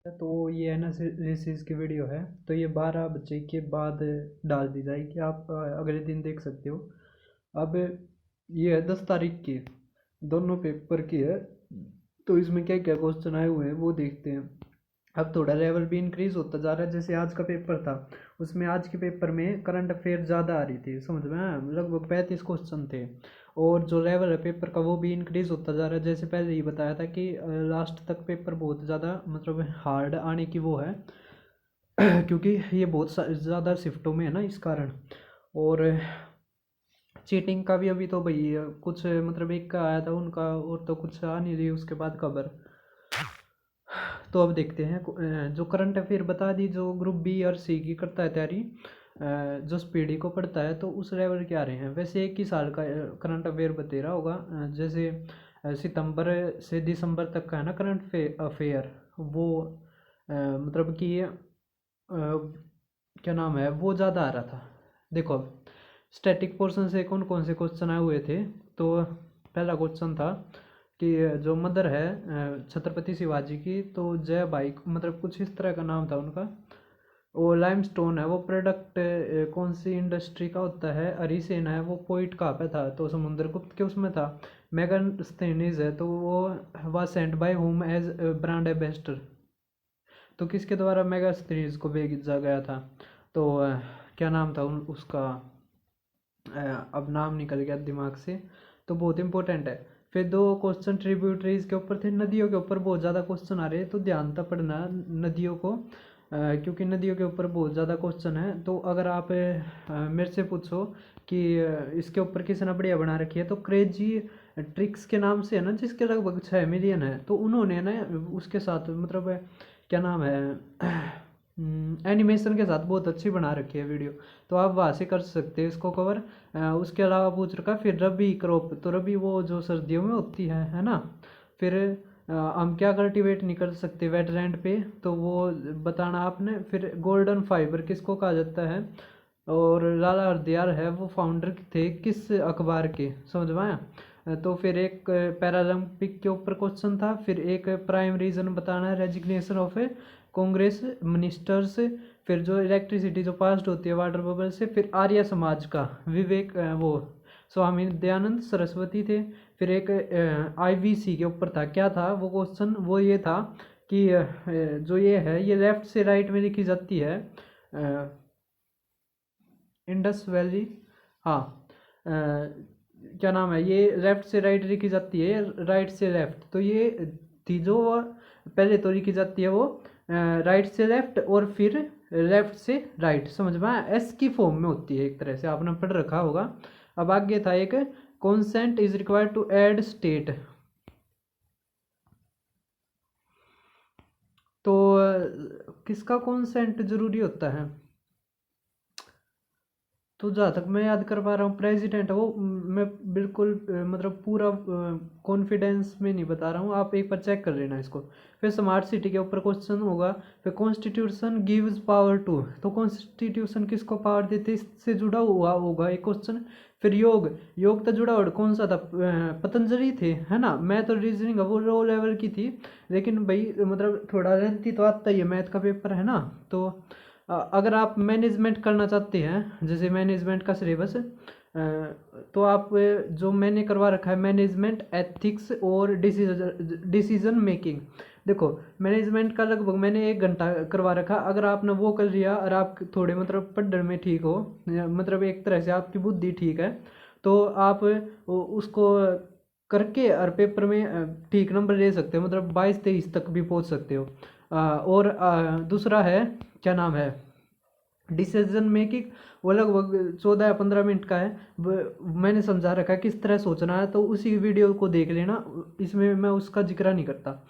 तो ये एनालिसिस की वीडियो है, तो ये 12 बजे के बाद डाल दी जाएगी। आप अगले दिन देख सकते हो। अब ये है 10 तारीख की, दोनों पेपर की है। तो इसमें क्या क्या क्वेश्चन आए हुए हैं वो देखते हैं। अब थोड़ा लेवल भी इंक्रीज होता जा रहा है। जैसे आज का पेपर था, उसमें आज के पेपर में करंट अफेयर ज़्यादा आ रही थी, समझ में आया? लगभग 35 क्वेश्चन थे। और जो लेवल है पेपर का वो भी इंक्रीज होता जा रहा है। जैसे पहले ही बताया था कि लास्ट तक पेपर बहुत ज़्यादा मतलब हार्ड आने की वो है क्योंकि ये बहुत ज़्यादा शिफ्टों में है ना, इस कारण। और चीटिंग का भी अभी तो भाई कुछ मतलब एक का आया था उनका, और तो कुछ आ नहीं रही उसके बाद खबर। तो अब देखते हैं जो करंट अफेयर बता दी, जो ग्रुप बी और सी की करता है तैयारी, जो स्पीडी को पढ़ता है, तो उस लेवल के आ रहे हैं। वैसे एक ही साल का करंट अफेयर बता रहा होगा। जैसे सितंबर से दिसंबर तक का है ना करंट अफेयर, वो मतलब कि क्या नाम है, वो ज़्यादा आ रहा था। देखो अब स्टैटिक पोर्शन से कौन कौन से क्वेश्चन आए हुए थे। तो पहला क्वेश्चन था कि जो मदर है छत्रपति शिवाजी की, तो जय बाई मतलब कुछ इस तरह का नाम था उनका। वो लाइमस्टोन है, वो प्रोडक्ट कौन सी इंडस्ट्री का होता है। अरिसेन है, वो पोइट कहाँ पे था, तो समुद्रगुप्त के उसमें था। मेगास्थनीज है, तो वो was sent by whom as brand ambassador, तो किसके द्वारा मेगास्थनीज को भेजा गया था। तो क्या नाम था उसका, अब नाम निकल गया दिमाग से। तो बहुत इंपॉर्टेंट है। फिर दो क्वेश्चन ट्रिब्यूटरीज के ऊपर थे, नदियों के ऊपर बहुत ज़्यादा क्वेश्चन आ रहे हैं, तो ध्यान से पढ़ना नदियों को, क्योंकि नदियों के ऊपर बहुत ज़्यादा क्वेश्चन है। तो अगर आप मेरे से पूछो कि इसके ऊपर किसने बढ़िया बना रखी है, तो क्रेजी ट्रिक्स के नाम से है ना, जिसके लगभग 6 मिलियन है। तो उन्होंने ना उसके साथ मतलब क्या नाम है एनिमेशन के साथ बहुत अच्छी बना रखी है वीडियो। तो आप वहाँ से कर सकते हैं इसको कवर। उसके अलावा पूछ रखा फिर रबी क्रॉप, तो रबी वो जो सर्दियों में होती है ना। फिर हम क्या कल्टीवेट नहीं कर सकते वेटलैंड पे, तो वो बताना आपने। फिर गोल्डन फाइबर किसको कहा जाता है, और लाला हरदयाल है वो फाउंडर थे किस अखबार के, समझ में आया? तो फिर एक पैरालंपिक के ऊपर क्वेश्चन था। फिर एक प्राइम रीजन बताना है resignation of A Congress ministers. फिर जो इलेक्ट्रिसिटी जो पास्ड होती है वाटर बबल से। फिर आर्य समाज का विवेक वो स्वामी दयानंद सरस्वती थे। फिर एक आईवीसी के ऊपर था, क्या था वो क्वेश्चन, वो ये था कि जो ये है ये लेफ्ट से राइट में लिखी जाती है, इंडस वैली। हाँ क्या नाम है, ये लेफ्ट से राइट लिखी जाती है, राइट से लेफ्ट। तो ये थी जो पहले तो लिखी जाती है वो राइट से लेफ्ट, और फिर लेफ्ट से राइट, समझ में आया? एस की फॉर्म में होती है, एक तरह से आपने पढ़ रखा होगा। अब आगे था एक consent is required to add state. तो किसका कॉन्सेंट जरूरी होता है, तो जहाँ तक मैं याद कर पा रहा हूँ प्रेसिडेंट है वो। मैं बिल्कुल मतलब पूरा कॉन्फिडेंस में नहीं बता रहा हूँ, आप एक बार चेक कर लेना इसको। फिर स्मार्ट सिटी के ऊपर क्वेश्चन होगा। फिर कॉन्स्टिट्यूशन गिव्स पावर टू, तो कॉन्स्टिट्यूशन किसको पावर देते, इससे जुड़ा हुआ होगा एक क्वेश्चन। फिर योग, योग तो जुड़ा हुआ कौन सा था, पतंजलि थे, है ना। मैथ और रीजनिंग वो लो लेवल की थी, लेकिन भाई मतलब थोड़ा लेंथी तो आता ही है, मैथ का पेपर है ना। तो अगर आप मैनेजमेंट करना चाहते हैं, जैसे मैनेजमेंट का सिलेबस, तो आप जो मैंने करवा रखा है मैनेजमेंट एथिक्स और डिसीजन मेकिंग। देखो मैनेजमेंट का लगभग मैंने 1 घंटा करवा रखा। अगर आपने वो कर लिया और आप थोड़े मतलब पढ़ने में ठीक हो, मतलब एक तरह से आपकी बुद्धि ठीक है, तो आप उसको करके और पेपर में ठीक नंबर ले सकते हो, मतलब 22-23 तक भी पहुंच सकते हो। और दूसरा है क्या नाम है डिसीजन मेकिंग, वो लगभग 14 या 15 मिनट का है। मैंने समझा रखा है किस तरह सोचना है, तो उसी वीडियो को देख लेना, इसमें मैं उसका जिक्र नहीं करता।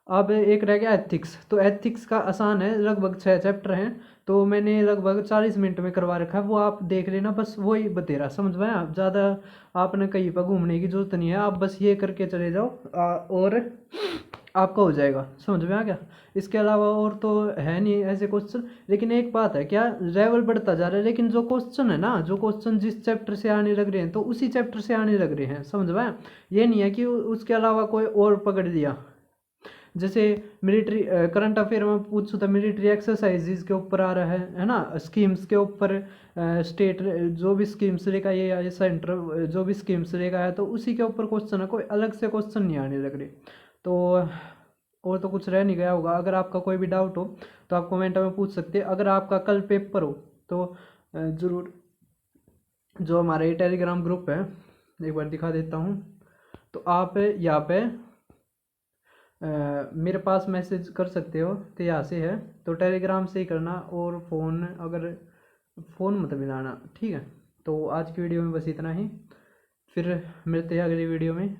अब एक रह गया एथिक्स, तो एथिक्स का आसान है, लगभग 6 चैप्टर हैं। तो मैंने लगभग 40 मिनट में करवा रखा है, वो आप देख लेना। बस वही बतेरा, समझ में आया? ज़्यादा आपने कहीं पर घूमने की जरूरत नहीं है, आप बस ये करके चले जाओ और आपका हो जाएगा, समझ में आ गया? इसके अलावा और तो है नहीं ऐसे क्वेश्चन। लेकिन एक बात है, क्या लेवल बढ़ता जा रहा है, लेकिन जो क्वेश्चन है ना, जो क्वेश्चन जिस चैप्टर से आने लग रहे हैं, तो उसी चैप्टर से आने लग रहे हैं, समझ में? ये नहीं है कि उसके अलावा कोई और पकड़ लिया। जैसे मिलिट्री करंट अफेयर में पूछूँ तो मिलिट्री एक्सरसाइजेज के ऊपर आ रहा है ना, स्कीम्स के ऊपर स्टेट जो भी स्कीम्स लेकर ये या सेंटर जो भी स्कीम्स लेकर आया तो उसी के ऊपर क्वेश्चन है, कोई अलग से क्वेश्चन नहीं आने लग रहे। तो और तो कुछ रह नहीं गया होगा। अगर आपका कोई भी डाउट हो तो आप कमेंट में पूछ सकते हैं। अगर आपका कल पेपर हो तो ज़रूर जो हमारा ये टेलीग्राम ग्रुप है एक बार दिखा देता हूँ। तो आप यहाँ पे मेरे पास मैसेज कर सकते हो, तो यहाँ से है तो टेलीग्राम से ही करना, और फ़ोन अगर फ़ोन मत मिलाना, ठीक है। तो आज की वीडियो में बस इतना ही, फिर मिलते हैं अगली वीडियो में।